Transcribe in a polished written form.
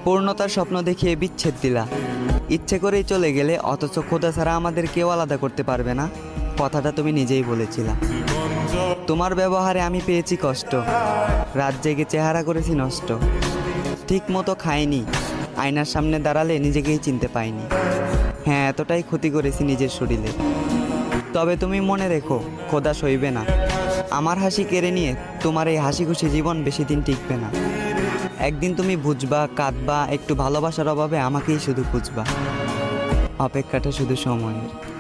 পূর্ণতার স্বপ্ন দেখিয়ে বিচ্ছেদ দিলা। ইচ্ছে করেই চলে গেলে, অথচ খোদা ছাড়া আমাদের কেউ আলাদা করতে পারবে না, কথাটা তুমি নিজেই বলেছিলা। তোমার ব্যবহারে আমি পেয়েছি কষ্ট, রাত জেগে চেহারা করেছি নষ্ট, ঠিক মতো খাইনি, আয়নার সামনে দাঁড়ালে নিজেকেই চিনতে পাইনি। হ্যাঁ, এতটাই ক্ষতি করেছি নিজের শরীরে। তবে তুমি মনে রেখো, খোদা সইবে না। আমার হাসি কেড়ে নিয়ে তোমার এই হাসি খুশি জীবন বেশি দিন টিকবে না। একদিন তুমি বুঝবা, কাঁদবা, একটু ভালোবাসার অভাবে আমাকেই শুধু খুঁজবা। অপেক্ষাটা শুধু সময়ের।